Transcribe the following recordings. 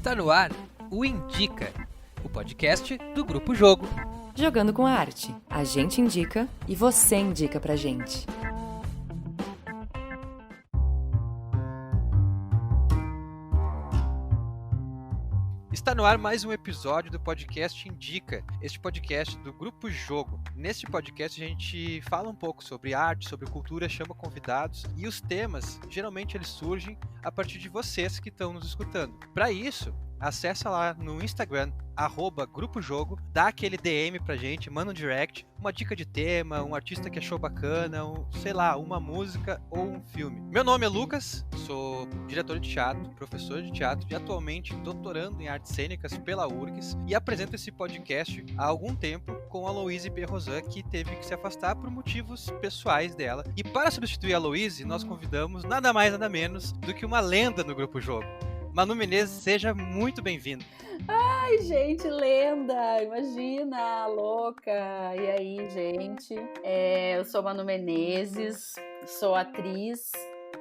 Está no ar o Indica, o podcast do Grupo Jogo. Jogando com a arte. A gente indica e você indica pra gente. Está no ar mais um episódio do podcast Indica, este podcast do Grupo Jogo. Neste podcast a gente fala um pouco sobre arte, sobre cultura, chama convidados e os temas, geralmente eles surgem a partir de vocês que estão nos escutando. Para isso, acessa lá no Instagram, @grupojogo, dá aquele DM pra gente, manda um direct, uma dica de tema, um artista que achou bacana, sei lá, uma música ou um filme. Meu nome é Lucas, sou diretor de teatro, professor de teatro e atualmente doutorando em artes cênicas pela URGS e apresento esse podcast há algum tempo com a Aloíse Perrosan, que teve que se afastar por motivos pessoais dela. E para substituir a Aloíse, nós convidamos nada mais nada menos do que uma lenda no Grupo Jogo. Manu Menezes, seja muito bem-vindo. Ai, gente, lenda! Imagina, louca! E aí, gente? Eu sou Manu Menezes, sou atriz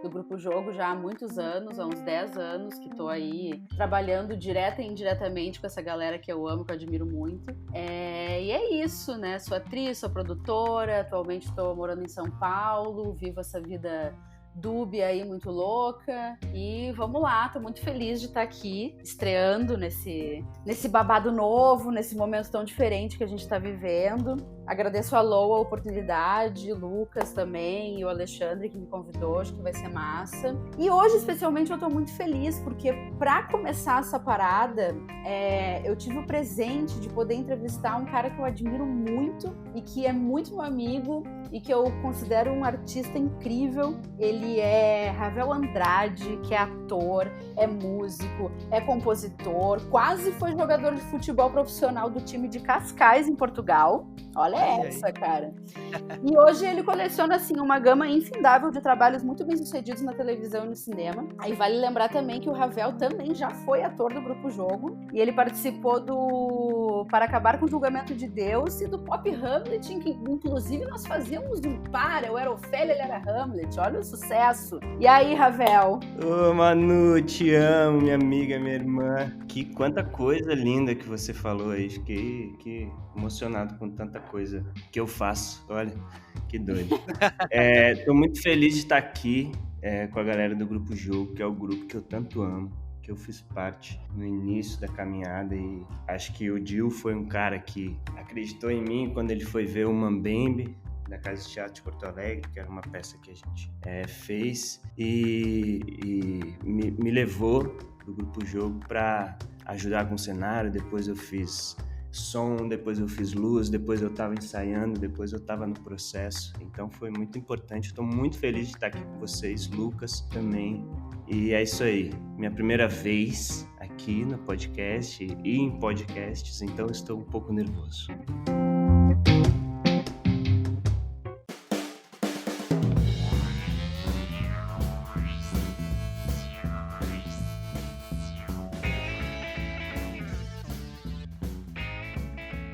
do Grupo Jogo já há muitos anos, há uns 10 anos que tô aí trabalhando direta e indiretamente com essa galera que eu amo, que eu admiro muito. E é isso, né? Sou atriz, sou produtora, atualmente tô morando em São Paulo, vivo essa vida dúbia aí, muito louca, e vamos lá, tô muito feliz de estar aqui, estreando nesse babado novo, nesse momento tão diferente que a gente tá vivendo. Agradeço a Lou a oportunidade, o Lucas também, e o Alexandre que me convidou, acho que vai ser massa. E hoje, especialmente, eu tô muito feliz, porque pra começar essa parada, eu tive o presente de poder entrevistar um cara que eu admiro muito, e que é muito meu amigo, e que eu considero um artista incrível. Ele é Ravel Andrade, que é ator, é músico, é compositor, quase foi jogador de futebol profissional do time de Cascais, em Portugal. Olha essa, aí, cara. E hoje ele coleciona, assim, uma gama infindável de trabalhos muito bem-sucedidos na televisão e no cinema. Aí vale lembrar também que o Ravel também já foi ator do Grupo Jogo, e ele participou do Para Acabar com o Julgamento de Deus e do Pop Hamlet, em que inclusive nós fazíamos um par, eu era Ofélia, ele era Hamlet. Olha o sucesso. E aí, Ravel? Ô, Manu, te amo, minha amiga, minha irmã. Quanta coisa linda que você falou aí. Fiquei emocionado com tanta coisa que eu faço. Olha, que doido. Tô muito feliz de estar aqui com a galera do Grupo Jogo, que é o grupo que eu tanto amo, que eu fiz parte no início da caminhada, e acho que o Dil foi um cara que acreditou em mim quando ele foi ver o Mambembe da Casa de Teatro de Porto Alegre, que era uma peça que a gente fez, e me levou do Grupo Jogo para ajudar com o cenário. Depois eu fiz som, depois eu fiz luz, depois eu estava ensaiando, depois eu estava no processo. Então foi muito importante. Estou muito feliz de estar aqui com vocês, Lucas também. E é isso aí, minha primeira vez aqui no podcast e em podcasts, então estou um pouco nervoso.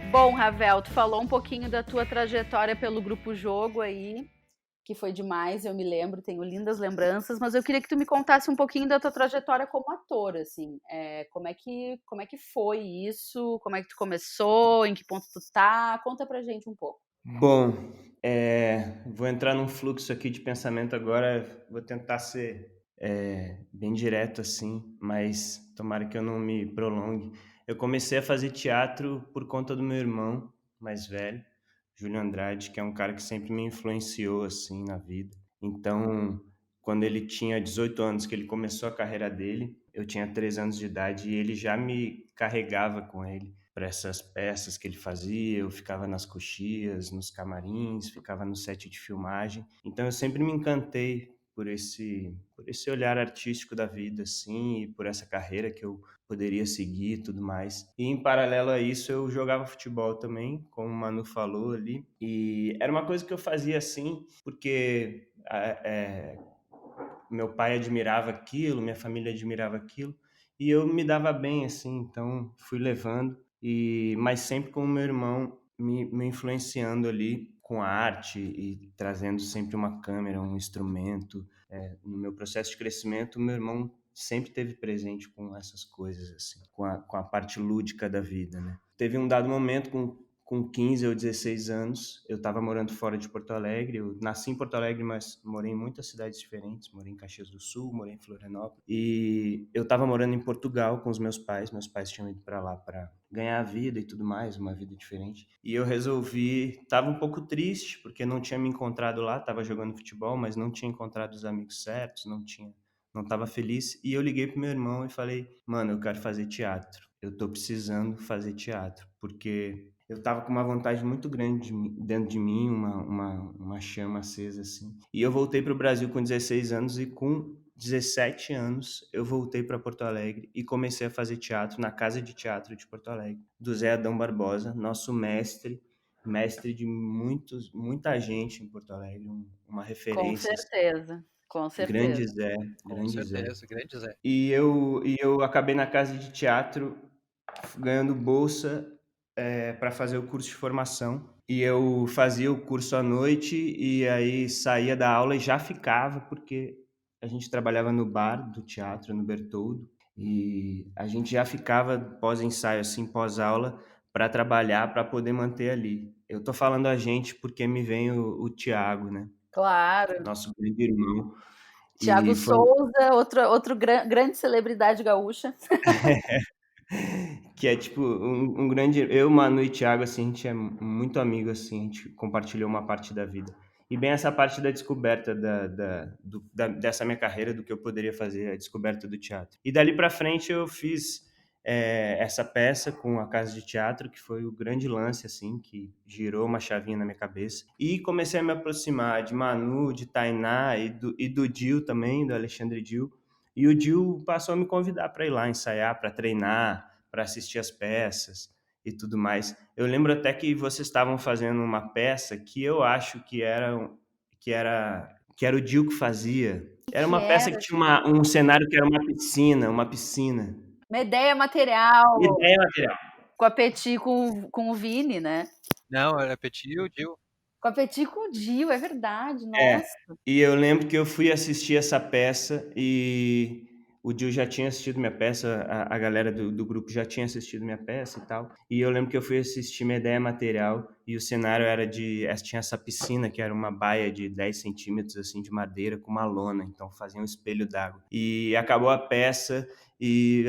Bom, Ravel, tu falou um pouquinho da tua trajetória pelo Grupo Jogo aí, que foi demais, eu me lembro, tenho lindas lembranças, mas eu queria que tu me contasse um pouquinho da tua trajetória como ator, assim, como é que foi isso, como é que tu começou, em que ponto tu tá, conta pra gente um pouco. Bom, vou entrar num fluxo aqui de pensamento agora, vou tentar ser bem direto assim, mas tomara que eu não me prolongue. Eu comecei a fazer teatro por conta do meu irmão mais velho, Júlio Andrade, que é um cara que sempre me influenciou assim na vida. Então, quando ele tinha 18 anos, que ele começou a carreira dele, eu tinha 3 anos de idade e ele já me carregava com ele para essas peças que ele fazia. Eu ficava nas coxias, nos camarins, ficava no set de filmagem. Então eu sempre me encantei por esse olhar artístico da vida, assim, e por essa carreira que eu poderia seguir e tudo mais. E em paralelo a isso eu jogava futebol também, como o Manu falou ali, e era uma coisa que eu fazia assim, porque meu pai admirava aquilo, minha família admirava aquilo, e eu me dava bem assim, então fui levando, mas sempre com o meu irmão me influenciando ali com a arte e trazendo sempre uma câmera, um instrumento. No meu processo de crescimento, meu irmão sempre teve presente com essas coisas, assim, com a parte lúdica da vida, né? Teve um dado momento com 15 ou 16 anos, eu estava morando fora de Porto Alegre. Eu nasci em Porto Alegre, mas morei em muitas cidades diferentes. Morei em Caxias do Sul, morei em Florianópolis. E eu estava morando em Portugal com os meus pais. Meus pais tinham ido para lá para ganhar a vida e tudo mais, uma vida diferente. E eu resolvi, estava um pouco triste, porque não tinha me encontrado lá, estava jogando futebol, mas não tinha encontrado os amigos certos, não estava feliz. E eu liguei pro meu irmão e falei: mano, eu quero fazer teatro. Eu tô precisando fazer teatro, porque eu tava com uma vontade muito grande dentro de mim, uma chama acesa, assim. E eu voltei pro Brasil com 16 anos, e com 17 anos eu voltei para Porto Alegre e comecei a fazer teatro na Casa de Teatro de Porto Alegre, do Zé Adão Barbosa, nosso mestre de muita gente em Porto Alegre, uma Com referência, assim. certeza, com Grande certeza. Zé, Com grande Zé. certeza, grande Zé. E eu acabei na Casa de Teatro ganhando bolsa para fazer o curso de formação. E eu fazia o curso à noite e aí saía da aula e já ficava, porque a gente trabalhava no bar do teatro, no Bertoldo, e a gente já ficava pós-ensaio, assim, pós-aula, para trabalhar, para poder manter ali. Eu tô falando a gente porque me vem o Tiago, né? Claro. Nosso grande irmão. Tiago E foi Souza, outro grande celebridade gaúcha. que é tipo um grande. Eu, Manu e Thiago, assim, a gente é muito amigo, assim, a gente compartilhou uma parte da vida. E bem essa parte da descoberta dessa minha carreira, do que eu poderia fazer, a descoberta do teatro. E dali pra frente eu fiz essa peça com a Casa de Teatro, que foi o grande lance, assim, que girou uma chavinha na minha cabeça. E comecei a me aproximar de Manu, de Tainá e do Dil também, do Alexandre Dil. E o Dil passou a me convidar para ir lá ensaiar, para treinar, para assistir as peças e tudo mais. Eu lembro até que vocês estavam fazendo uma peça que eu acho que era o Dil que fazia. Era Que uma peça era, que tinha um cenário que era uma piscina. Medeia Material, Ideia material. com a Petit com o Vini, né? Não, era Petit e o Gil. Com a Petit com o Gil, é verdade, É, nossa. e eu lembro que eu fui assistir essa peça e o Gil já tinha assistido minha peça, a galera do grupo já tinha assistido minha peça e tal. E eu lembro que eu fui assistir Minha Ideia Material e o cenário tinha essa piscina que era uma baia de 10 centímetros assim, de madeira com uma lona, então fazia um espelho d'água. E acabou a peça e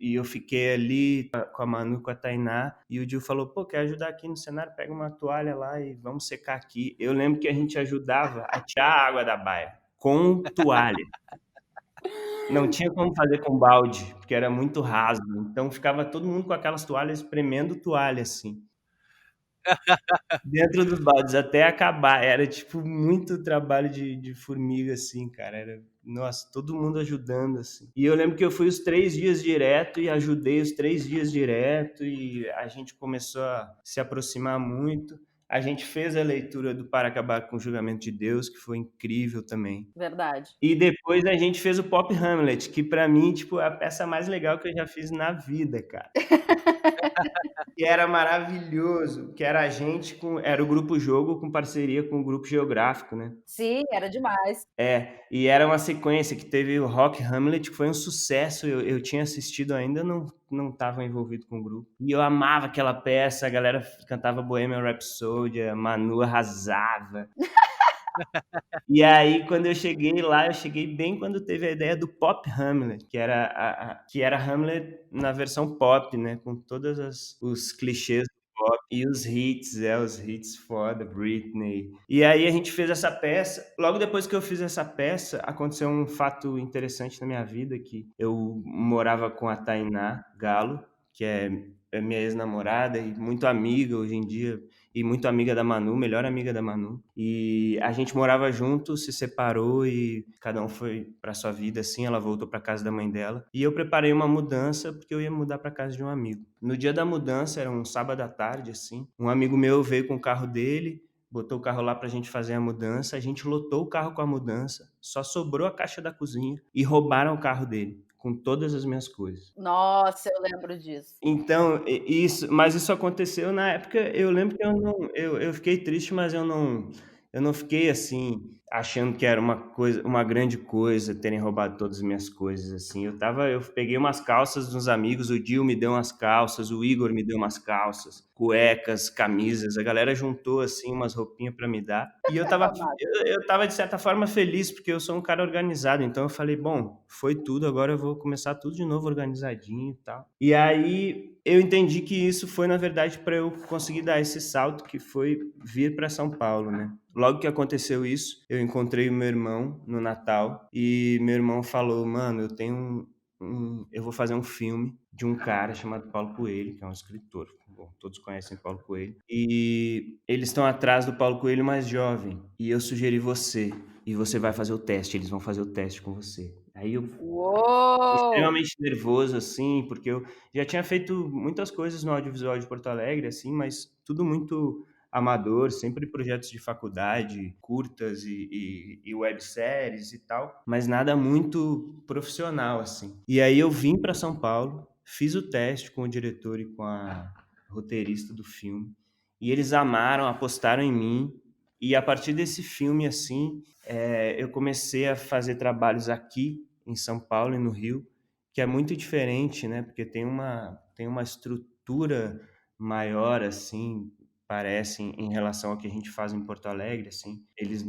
eu fiquei ali com a Manu, com a Tainá, e o Gil falou: pô, quer ajudar aqui no cenário? Pega uma toalha lá e vamos secar aqui. Eu lembro que a gente ajudava a tirar a água da baia com toalha. Não tinha como fazer com balde, porque era muito raso. Então ficava todo mundo com aquelas toalhas, espremendo toalha, assim, dentro dos baldes, até acabar. Era, tipo, muito trabalho de formiga, assim, cara. Nossa, todo mundo ajudando, assim. E eu lembro que eu fui os 3 dias direto e ajudei os 3 dias direto, e a gente começou a se aproximar muito. A gente fez a leitura do Para Acabar com o Julgamento de Deus, que foi incrível também. Verdade. E depois a gente fez o Pop Hamlet, que pra mim, tipo, é a peça mais legal que eu já fiz na vida, cara. Que era maravilhoso, que era era o Grupo Jogo com parceria com o Grupo Geográfico, né? Sim, era demais. E era uma sequência que teve o Rock Hamlet, que foi um sucesso. Eu tinha assistido ainda, não estava envolvido com o grupo. E eu amava aquela peça, a galera cantava Bohemian Rhapsody, a Manu arrasava. E aí, quando eu cheguei lá, eu cheguei bem quando teve a ideia do Pop Hamlet, que era Hamlet na versão pop, né? Com todos os clichês do pop e os hits foda, Britney. E aí a gente fez essa peça. Logo depois que eu fiz essa peça, aconteceu um fato interessante na minha vida, que eu morava com a Tainá Galo, que é minha ex-namorada e muito amiga hoje em dia, e muito amiga da Manu, melhor amiga da Manu. E a gente morava junto, se separou e cada um foi para sua vida, assim. Ela voltou para casa da mãe dela. E eu preparei uma mudança porque eu ia mudar para casa de um amigo. No dia da mudança, era um sábado à tarde, assim. Um amigo meu veio com o carro dele, botou o carro lá pra gente fazer a mudança. A gente lotou o carro com a mudança, só sobrou a caixa da cozinha e roubaram o carro dele com todas as minhas coisas. Nossa, eu lembro disso. Então, mas isso aconteceu na época. Eu lembro que eu fiquei triste, mas eu não fiquei assim. achando que era uma grande coisa terem roubado todas as minhas coisas, assim. Eu peguei umas calças dos amigos, o Dil me deu umas calças, o Igor me deu umas calças, cuecas, camisas, a galera juntou, assim, umas roupinhas pra me dar. E Amado. eu tava, de certa forma, feliz, porque eu sou um cara organizado, então eu falei, bom, foi tudo, agora eu vou começar tudo de novo organizadinho e tal. E aí eu entendi que isso foi, na verdade, para eu conseguir dar esse salto, que foi vir para São Paulo, né? Logo que aconteceu isso, eu encontrei o meu irmão no Natal e meu irmão falou, mano, eu vou fazer um filme de um cara chamado Paulo Coelho, que é um escritor. Bom, todos conhecem Paulo Coelho. E eles estão atrás do Paulo Coelho mais jovem. E eu sugeri você. E você vai fazer o teste. Eles vão fazer o teste com você. Aí eu Uou! extremamente nervoso, assim, porque eu já tinha feito muitas coisas no audiovisual de Porto Alegre, assim, mas tudo muito amador, sempre projetos de faculdade, curtas e webséries e tal, mas nada muito profissional, assim. E aí eu vim para São Paulo, fiz o teste com o diretor e com a roteirista do filme, e eles amaram, apostaram em mim, e a partir desse filme, assim, eu comecei a fazer trabalhos aqui em São Paulo e no Rio, que é muito diferente, né? Porque tem uma estrutura maior, assim, parece, em relação ao que a gente faz em Porto Alegre, assim. Eles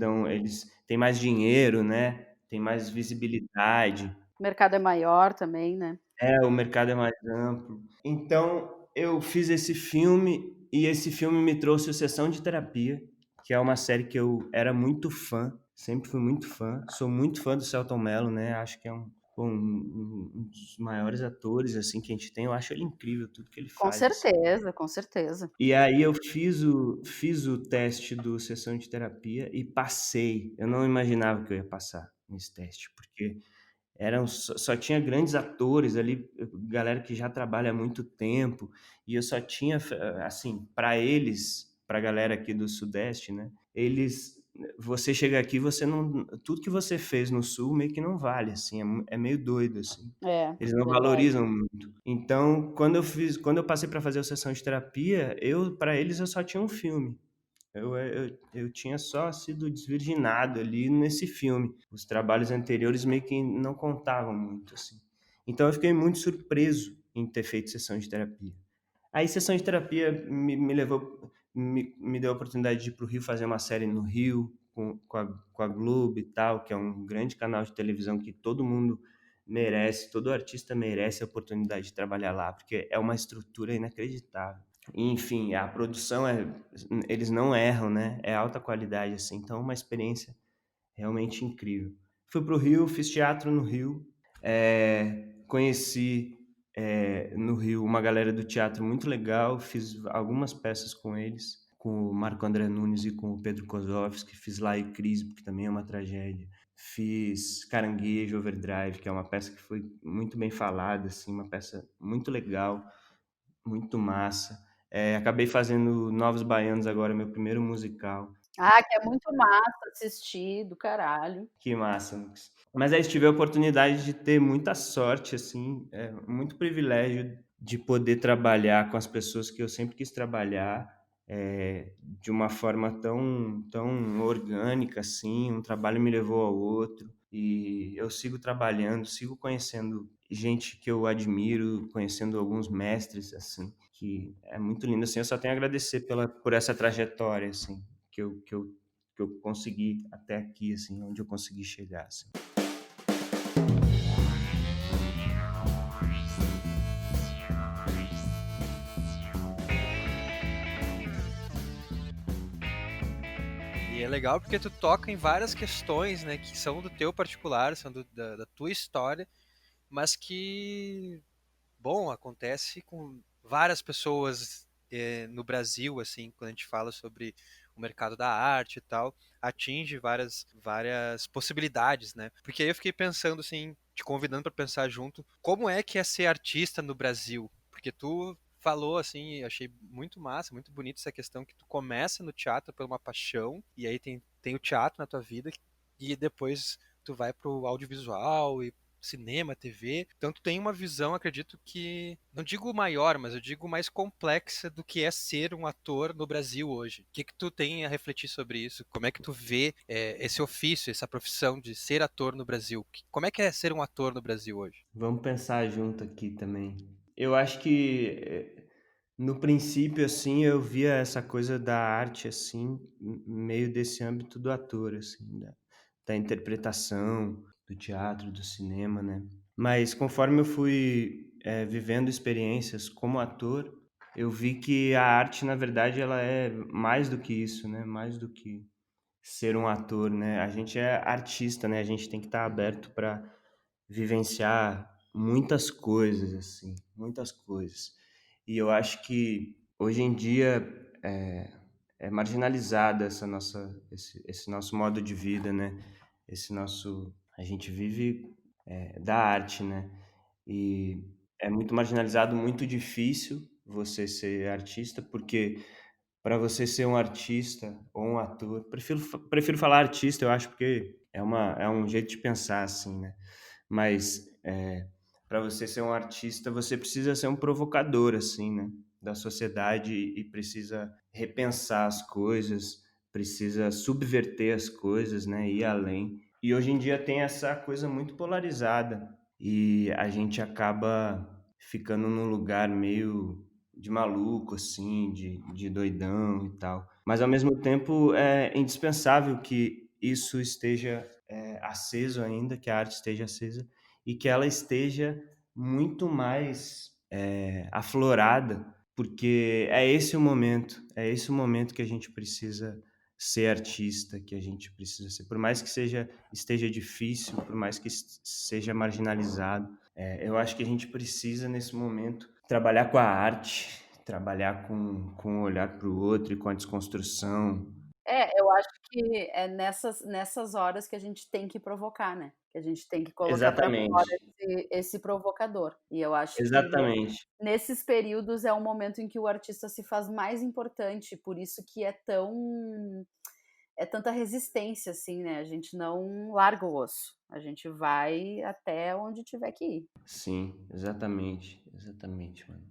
têm mais dinheiro, né? Tem mais visibilidade. O mercado é maior também, né? O mercado é mais amplo. Então, eu fiz esse filme e esse filme me trouxe o Sessão de Terapia, que é uma série que eu era muito fã, sempre fui muito fã. Sou muito fã do Selton Mello, né? Acho que é um dos maiores atores assim que a gente tem. Eu acho ele incrível tudo que ele Com faz, assim. certeza, com certeza. E aí eu fiz o teste do Sessão de Terapia e passei. Eu não imaginava que eu ia passar nesse teste, porque só tinha grandes atores ali, galera que já trabalha há muito tempo, e eu só tinha, assim, para eles, para a galera aqui do Sudeste, né? Você chega aqui, você não, tudo que você fez no Sul meio que não vale, assim, é meio doido, assim. É, Eles não verdade. valorizam muito. Então, quando eu passei para fazer a sessão de terapia, para eles eu só tinha um filme. Eu tinha só sido desvirginado ali nesse filme. Os trabalhos anteriores meio que não contavam muito, assim. Então eu fiquei muito surpreso em ter feito sessão de terapia. Aí sessão de terapia me deu a oportunidade de ir para o Rio fazer uma série no Rio, com a Globo e tal, que é um grande canal de televisão que todo mundo merece, todo artista merece a oportunidade de trabalhar lá, porque é uma estrutura inacreditável. Enfim, a produção eles não erram, né? É alta qualidade, assim. Então, é uma experiência realmente incrível. Fui para o Rio, fiz teatro no Rio, conheci no Rio uma galera do teatro muito legal, fiz algumas peças com eles, com o Marco André Nunes e com o Pedro Kozlovski, fiz Lá e Crise, que também é uma tragédia. Fiz Caranguejo Overdrive, que é uma peça que foi muito bem falada, assim, uma peça muito legal, muito massa. Acabei fazendo Novos Baianos agora, meu primeiro musical. Ah, que é muito massa assistir, do caralho. Que massa, Nux. Mas aí tive a oportunidade de ter muita sorte, assim, muito privilégio de poder trabalhar com as pessoas que eu sempre quis trabalhar, de uma forma tão orgânica, assim, um trabalho me levou ao outro, e eu sigo trabalhando, sigo conhecendo gente que eu admiro, conhecendo alguns mestres, assim, que é muito lindo, assim, eu só tenho a agradecer por essa trajetória, assim, que eu consegui até aqui, assim, onde eu consegui chegar, assim. E é legal porque tu toca em várias questões, né, que são do teu particular, são da tua história, mas que, bom, acontece com várias pessoas no Brasil, assim, quando a gente fala sobre o mercado da arte e tal, atinge várias possibilidades, né? Porque aí eu fiquei pensando, assim, te convidando para pensar junto, como é que é ser artista no Brasil? Porque tu falou, assim, achei muito massa, muito bonito essa questão que tu começa no teatro por uma paixão, e aí tem o teatro na tua vida, e depois tu vai pro audiovisual e cinema, TV. Então tu tem uma visão, acredito que, não digo maior, mas eu digo mais complexa do que é ser um ator no Brasil hoje. O que que tu tem a refletir sobre isso? Como é que tu vê esse ofício, essa profissão de ser ator no Brasil? Como é que é ser um ator no Brasil hoje? Vamos pensar junto aqui também. Eu acho que no princípio, assim, eu via essa coisa da arte, assim, meio desse âmbito do ator, assim, da interpretação, do teatro, do cinema, né? Mas conforme eu fui vivendo experiências como ator, eu vi que a arte, na verdade, ela é mais do que isso, né? Mais do que ser um ator, né? A gente é artista, né? A gente tem que estar aberto para vivenciar muitas coisas, assim, muitas coisas. E eu acho que hoje em dia é marginalizada esse nosso modo de vida, né? A gente vive da arte, né? E é muito marginalizado, muito difícil você ser artista, porque para você ser um artista ou um ator, prefiro falar artista, eu acho, porque é um jeito de pensar, assim, né? Mas para você ser um artista, você precisa ser um provocador, assim, né? Da sociedade e precisa repensar as coisas, precisa subverter as coisas, né? Ir além. E hoje em dia tem essa coisa muito polarizada e a gente acaba ficando num lugar meio de maluco, assim, de doidão e tal. Mas ao mesmo tempo é indispensável que isso esteja aceso ainda, que a arte esteja acesa e que ela esteja muito mais aflorada, porque é esse o momento que a gente precisa ser artista, que a gente precisa ser, por mais que esteja difícil, por mais que seja marginalizado, eu acho que a gente precisa nesse momento trabalhar com a arte, trabalhar com o olhar para o outro e com a desconstrução. Eu acho que é nessas horas que a gente tem que provocar, né? Que a gente tem que colocar para fora Exatamente, esse provocador. E eu acho que exatamente. nesses períodos é o momento em que o artista se faz mais importante, por isso que é tanta resistência, assim, né? A gente não larga o osso, a gente vai até onde tiver que ir. Sim, exatamente, exatamente, mano.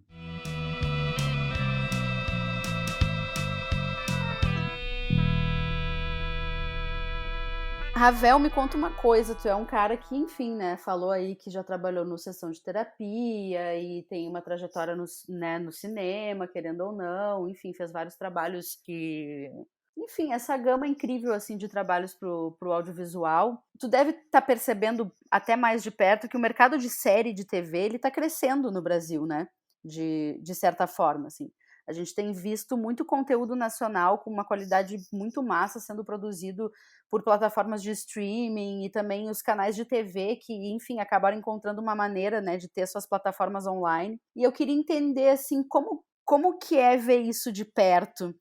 Ravel, me conta uma coisa, tu é um cara que, enfim, né, falou aí que já trabalhou no sessão de terapia e tem uma trajetória no cinema, querendo ou não, enfim, fez vários trabalhos que... Enfim, essa gama incrível, assim, de trabalhos pro audiovisual. Tu deve estar percebendo até mais de perto que o mercado de série de TV, ele tá crescendo no Brasil, né? De certa forma, assim. A gente tem visto muito conteúdo nacional com uma qualidade muito massa sendo produzido por plataformas de streaming e também os canais de TV que, enfim, acabaram encontrando uma maneira, né, de ter suas plataformas online. E eu queria entender, assim, como que é ver isso de perto,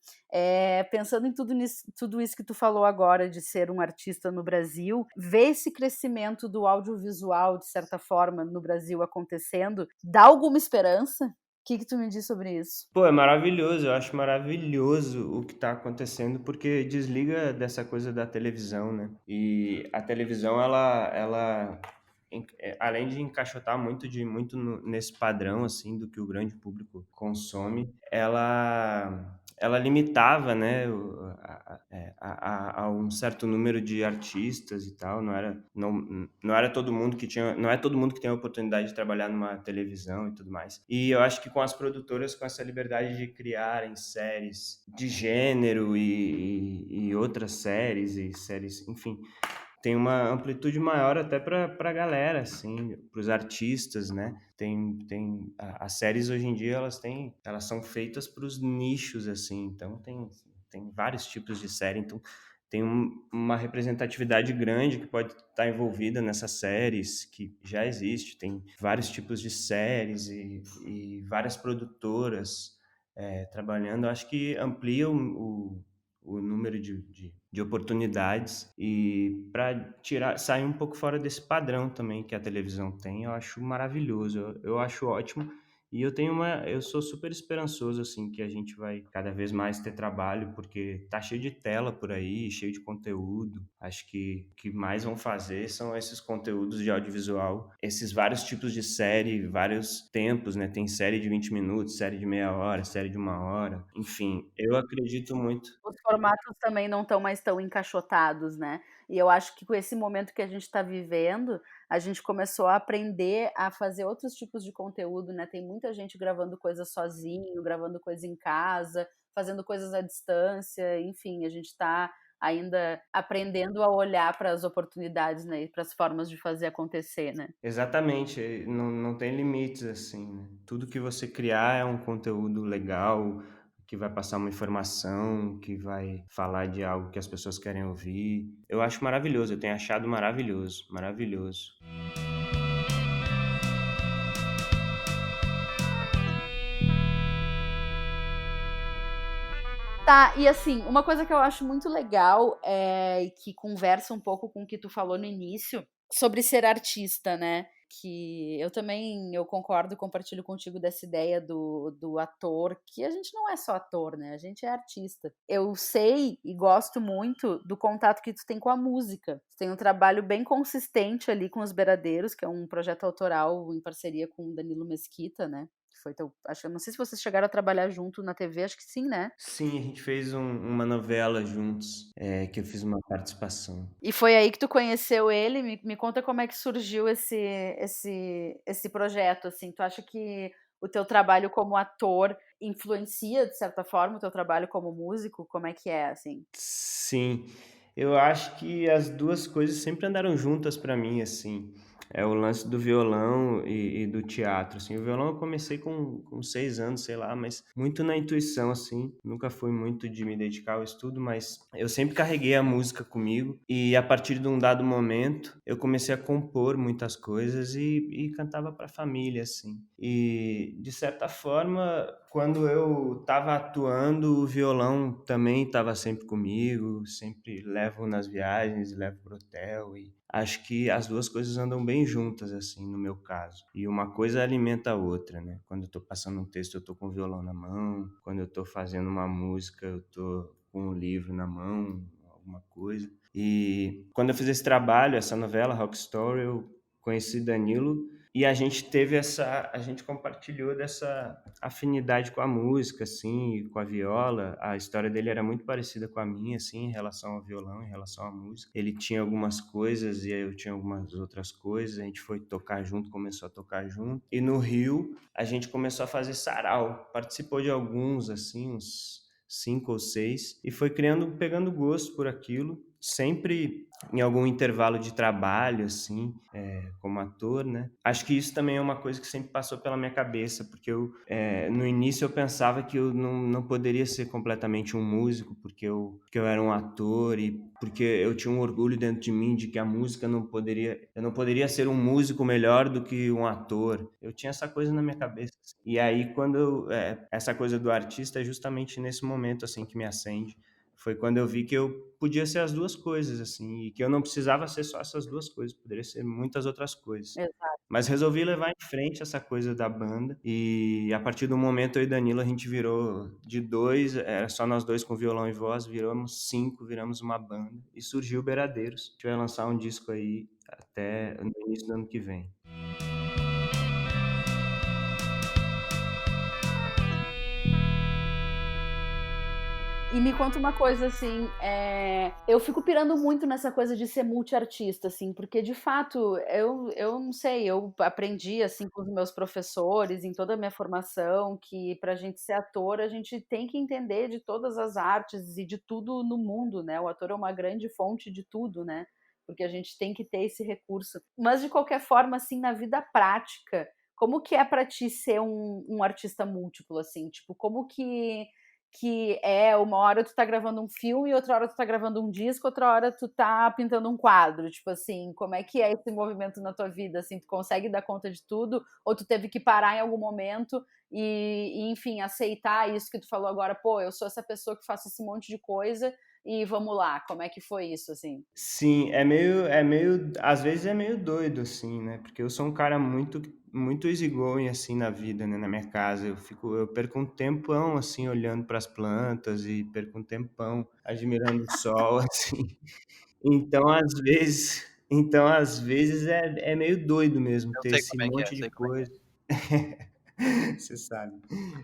pensando em tudo isso que tu falou agora de ser um artista no Brasil, ver esse crescimento do audiovisual, de certa forma, no Brasil acontecendo, dá alguma esperança? O que tu me diz sobre isso? Pô, é maravilhoso, eu acho maravilhoso o que está acontecendo, porque desliga dessa coisa da televisão, né? E a televisão, além de encaixotar muito nesse padrão, assim, do que o grande público consome, ela limitava, né, a um certo número de artistas e tal, não era todo mundo que tinha, não é todo mundo que tem a oportunidade de trabalhar numa televisão e tudo mais. E eu acho que com as produtoras, com essa liberdade de criarem séries de gênero e outras séries e séries, enfim, tem uma amplitude maior até para a galera, assim, para os artistas, né? As séries hoje em dia elas são feitas para os nichos, assim, então tem vários tipos de série, então tem uma representatividade grande que pode estar envolvida nessas séries que já existe, tem vários tipos de séries e várias produtoras trabalhando. Eu acho que amplia o número de oportunidades e para sair um pouco fora desse padrão também que a televisão tem, eu acho maravilhoso, eu acho ótimo E eu sou super esperançoso, assim, que a gente vai cada vez mais ter trabalho, porque tá cheio de tela por aí, cheio de conteúdo. Acho que o que mais vão fazer são esses conteúdos de audiovisual, esses vários tipos de série, vários tempos, né? Tem série de 20 minutos, série de meia hora, série de 1 hora. Enfim, eu acredito muito. Os formatos também não estão mais tão encaixotados, né? E eu acho que com esse momento que a gente está vivendo, a gente começou a aprender a fazer outros tipos de conteúdo, né? Tem muita gente gravando coisas sozinho, gravando coisa em casa, fazendo coisas à distância, enfim, a gente está ainda aprendendo a olhar para as oportunidades, né? E para as formas de fazer acontecer, né? Exatamente, não tem limites, assim, né? Tudo que você criar é um conteúdo legal, que vai passar uma informação, que vai falar de algo que as pessoas querem ouvir. Eu acho maravilhoso, eu tenho achado maravilhoso, maravilhoso. Tá, e assim, uma coisa que eu acho muito legal e que conversa um pouco com o que tu falou no início sobre ser artista, né? Que eu também eu concordo e compartilho contigo dessa ideia do ator, que a gente não é só ator, né? A gente é artista. Eu sei e gosto muito do contato que tu tem com a música. Tu tem um trabalho bem consistente ali com Os Beiradeiros, que é um projeto autoral em parceria com o Danilo Mesquita, né? Que foi teu, acho, eu não sei se vocês chegaram a trabalhar junto na TV, acho que sim, né? Sim, a gente fez uma novela juntos, que eu fiz uma participação. E foi aí que tu conheceu ele? Me conta como é que surgiu esse projeto, assim. Tu acha que o teu trabalho como ator influencia, de certa forma, o teu trabalho como músico? Como é que é, assim? Sim, eu acho que as duas coisas sempre andaram juntas para mim, assim. É o lance do violão e do teatro, assim. O violão eu comecei com 6 anos, sei lá, mas muito na intuição, assim. Nunca fui muito de me dedicar ao estudo, mas eu sempre carreguei a música comigo. E a partir de um dado momento, eu comecei a compor muitas coisas e cantava para a família, assim. E, de certa forma, quando eu estava atuando, o violão também estava sempre comigo, sempre levo nas viagens, levo pro hotel e acho que as duas coisas andam bem juntas, assim, no meu caso. E uma coisa alimenta a outra, né? Quando eu tô passando um texto, eu tô com o violão na mão. Quando eu tô fazendo uma música, eu tô com um livro na mão, alguma coisa. E quando eu fiz esse trabalho, essa novela, Rock Story, eu conheci Danilo e a gente compartilhou dessa afinidade com a música, assim, e com a viola. A história dele era muito parecida com a minha, assim, em relação ao violão, em relação à música. Ele tinha algumas coisas e eu tinha algumas outras coisas. A gente foi tocar junto, começou a tocar junto. E no Rio, a gente começou a fazer sarau. Participou de alguns, assim, uns 5 ou 6, e foi pegando gosto por aquilo, sempre em algum intervalo de trabalho, assim, como ator, né? Acho que isso também é uma coisa que sempre passou pela minha cabeça, porque no início eu pensava que eu não poderia ser completamente um músico, porque eu era um ator e porque eu tinha um orgulho dentro de mim de que a música eu não poderia ser um músico melhor do que um ator. Eu tinha essa coisa na minha cabeça. E aí, essa coisa do artista é justamente nesse momento, assim, que me acende. Foi quando eu vi que eu podia ser as duas coisas, assim, e que eu não precisava ser só essas duas coisas, poderia ser muitas outras coisas. Exato. Mas resolvi levar em frente essa coisa da banda, e a partir do momento eu e Danilo, a gente virou de dois, era só nós dois com violão e voz, viramos 5, viramos uma banda, e surgiu o Beiradeiros. A gente vai lançar um disco aí até no início do ano que vem. E me conta uma coisa, assim, eu fico pirando muito nessa coisa de ser multiartista, assim, porque de fato, eu não sei, eu aprendi, assim, com os meus professores, em toda a minha formação, que pra gente ser ator, a gente tem que entender de todas as artes e de tudo no mundo, né? O ator é uma grande fonte de tudo, né? Porque a gente tem que ter esse recurso. Mas, de qualquer forma, assim, na vida prática, como que é pra ti ser um artista múltiplo, assim? Tipo, como que uma hora tu tá gravando um filme, outra hora tu tá gravando um disco, outra hora tu tá pintando um quadro, tipo assim, como é que é esse movimento na tua vida, assim, tu consegue dar conta de tudo, ou tu teve que parar em algum momento enfim, aceitar isso que tu falou agora, pô, eu sou essa pessoa que faço esse monte de coisa e vamos lá, como é que foi isso, assim? Sim, às vezes é meio doido, assim, né? Porque eu sou um cara muito muito easygoing, assim, na vida, né, na minha casa. Eu perco um tempão, assim, olhando para as plantas e perco um tempão admirando o sol, assim. Então, às vezes é meio doido mesmo Eu ter sei esse como é que é, monte de sei como é que é. coisa. Você sabe.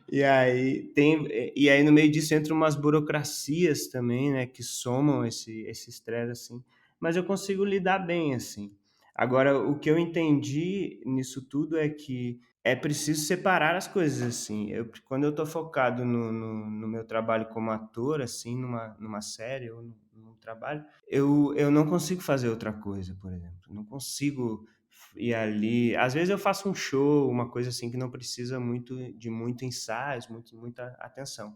E aí no meio disso entra umas burocracias também, né, que somam esse estresse, assim. Mas eu consigo lidar bem, assim. Agora, o que eu entendi nisso tudo é que é preciso separar as coisas, assim. Quando eu tô focado no meu trabalho como ator, assim, numa série ou num trabalho, eu não consigo fazer outra coisa, por exemplo. Não consigo ir ali. Às vezes eu faço um show, uma coisa assim que não precisa muito ensaio, muita atenção.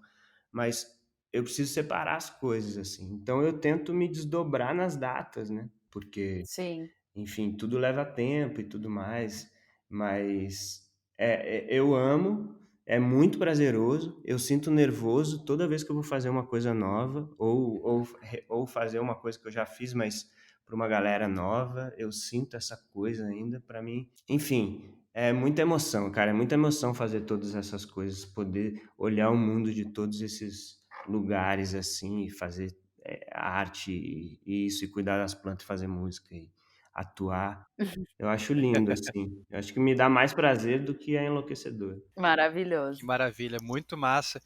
Mas eu preciso separar as coisas, assim. Então eu tento me desdobrar nas datas, né? Porque, Sim, enfim, tudo leva tempo e tudo mais, mas eu amo, é muito prazeroso, eu sinto nervoso toda vez que eu vou fazer uma coisa nova, ou fazer uma coisa que eu já fiz, mas para uma galera nova, eu sinto essa coisa ainda, para mim. Enfim, é muita emoção, cara, é muita emoção fazer todas essas coisas, poder olhar o mundo de todos esses lugares assim, e fazer arte e isso, e cuidar das plantas, e fazer música e atuar. Eu acho lindo, assim. Eu acho que me dá mais prazer do que é enlouquecedor. Que maravilhoso. maravilha, muito massa.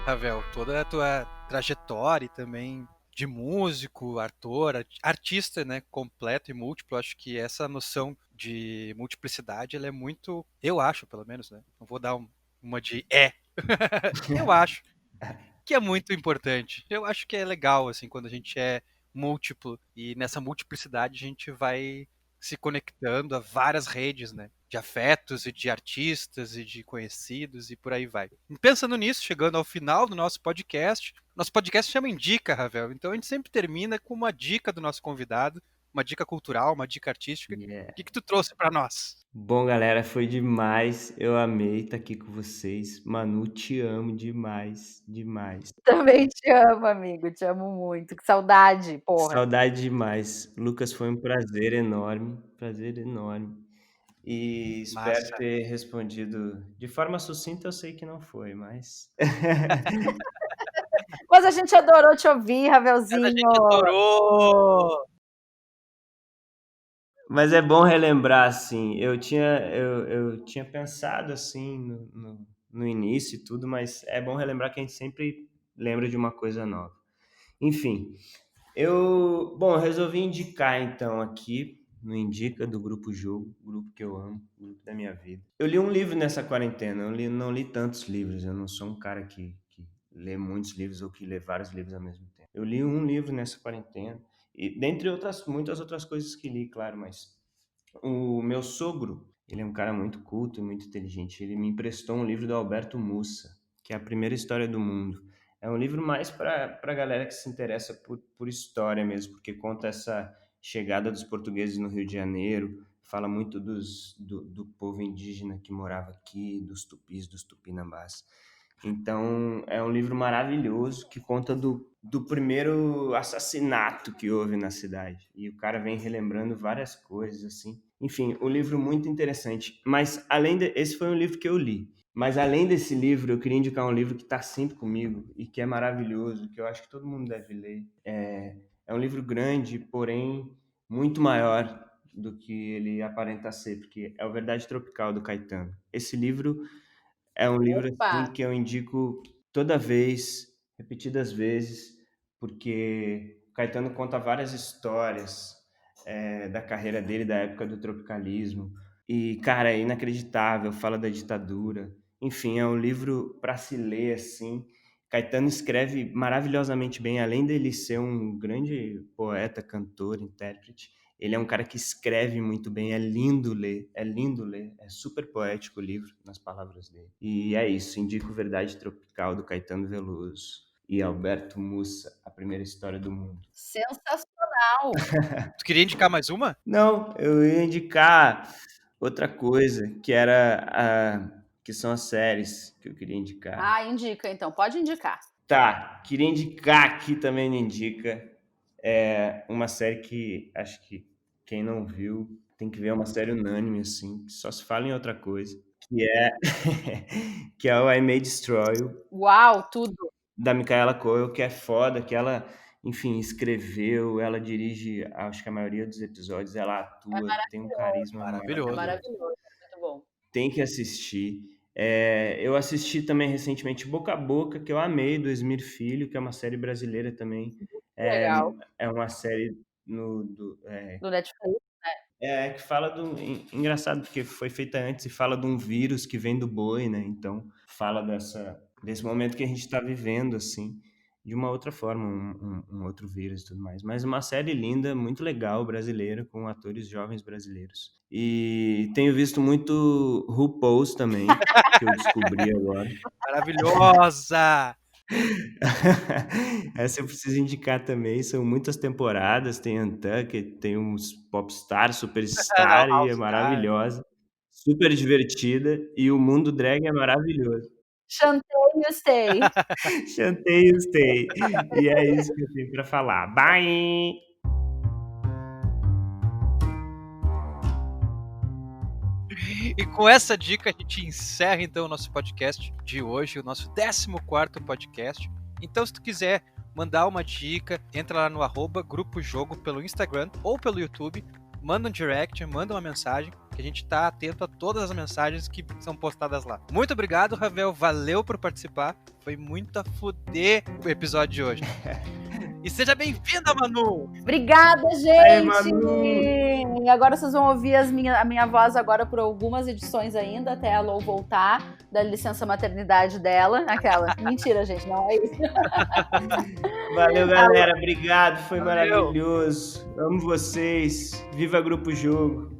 Ravel, toda a tua trajetória e também de músico, ator, artista, né, completo e múltiplo, acho que essa noção de multiplicidade, ela é muito, eu acho, pelo menos, né? Não vou dar uma de eu acho que é muito importante. Eu acho que é legal, assim, quando a gente é múltiplo e nessa multiplicidade a gente vai se conectando a várias redes, né? De afetos e de artistas e de conhecidos e por aí vai. E pensando nisso, chegando ao final do nosso podcast chama Indica, Ravel. Então a gente sempre termina com uma dica do nosso convidado, uma dica cultural, uma dica artística. Yeah. O que que tu trouxe para nós? Bom, galera, foi demais. Eu amei estar aqui com vocês. Manu, te amo demais, demais. Também te amo, amigo, te amo muito. Que saudade, porra. Saudade demais. Lucas, foi um prazer enorme, prazer enorme. E espero Massa. ter respondido de forma sucinta. Eu sei que não foi, mas Mas a gente adorou te ouvir, Mas a Ravelzinho. gente adorou! Mas é bom relembrar, assim, eu tinha pensado, assim, no início e tudo, mas é bom relembrar que a gente sempre lembra de uma coisa nova. Enfim, eu resolvi indicar, então, aqui, no Indica, do Grupo Jogo, grupo que eu amo, grupo da minha vida. Eu li um livro nessa quarentena, não li tantos livros, eu não sou um cara que lê muitos livros ou que lê vários livros ao mesmo tempo. Eu li um livro nessa quarentena, e dentre muitas outras coisas que li, claro, mas o meu sogro, ele é um cara muito culto e muito inteligente. Ele me emprestou um livro do Alberto Mussa, que é A Primeira História do Mundo. É um livro mais para galera que se interessa por história mesmo, porque conta essa chegada dos portugueses no Rio de Janeiro, fala muito do povo indígena que morava aqui, dos tupis, dos tupinambás. Então, é um livro maravilhoso que conta do primeiro assassinato que houve na cidade. E o cara vem relembrando várias coisas, assim. Enfim, um livro muito interessante. Mas, esse foi um livro que eu li. Mas, além desse livro, eu queria indicar um livro que está sempre comigo e que é maravilhoso, que eu acho que todo mundo deve ler. É um livro grande, porém muito maior do que ele aparenta ser, porque é o Verdade Tropical, do Caetano. Esse livro é um livro, Opa! assim, que eu indico toda vez, repetidas vezes, porque o Caetano conta várias histórias da carreira dele, da época do tropicalismo. E, cara, é inacreditável, fala da ditadura. Enfim, é um livro para se ler, assim. Caetano escreve maravilhosamente bem, além dele ser um grande poeta, cantor, intérprete. Ele é um cara que escreve muito bem, é lindo ler, é super poético o livro, nas palavras dele. E é isso, indico Verdade Tropical, do Caetano Veloso e Alberto Mussa, A Primeira História do Mundo. Sensacional. Tu queria indicar mais uma? Não, eu ia indicar outra coisa, que são as séries que eu queria indicar. Ah, indica então, pode indicar. Tá, queria indicar aqui também no Indica. É uma série que acho que quem não viu tem que ver, é uma série unânime, assim, que só se fala em outra coisa. Que é, que é o I May Destroy You, Uau, tudo. da Micaela Coel, que é foda, que ela, enfim, escreveu, ela dirige, acho que a maioria dos episódios, ela atua, tem um carisma É Maravilhoso. maravilhoso, muito bom. tem que assistir. Eu assisti também recentemente Boca a Boca, que eu amei, do Esmir Filho, que é uma série brasileira também. Legal. É uma série Do Netflix. que fala engraçado, porque foi feita antes e fala de um vírus que vem do boi, né? Então, fala desse momento que a gente está vivendo, assim, de uma outra forma, um outro vírus e tudo mais. Mas uma série linda, muito legal, brasileira, com atores jovens brasileiros. E tenho visto muito RuPaul's também, que eu descobri agora. Maravilhosa! Essa eu preciso indicar também, são muitas temporadas, tem Untucked, tem uns Popstar, Superstar e é maravilhosa, super divertida e o mundo drag é maravilhoso. Chantei e Stay. Chantei e stay. E é isso que eu tenho pra falar. Bye! E com essa dica a gente encerra então o nosso podcast de hoje, o nosso 14º podcast. Então se tu quiser mandar uma dica, entra lá no @Grupo Jogo pelo Instagram ou pelo YouTube, manda um direct, manda uma mensagem, que a gente tá atento a todas as mensagens que são postadas lá. Muito obrigado, Ravel, valeu por participar, foi muito a fuder o episódio de hoje. E seja bem-vinda, Manu! Obrigada, gente! Aê, Manu! E agora vocês vão ouvir a minha voz agora por algumas edições ainda, até a Lou voltar da licença maternidade dela. Aquela. Mentira, gente, não é isso. Valeu, galera. Obrigado. Foi Valeu. maravilhoso. Amo vocês. Viva Grupo Jogo.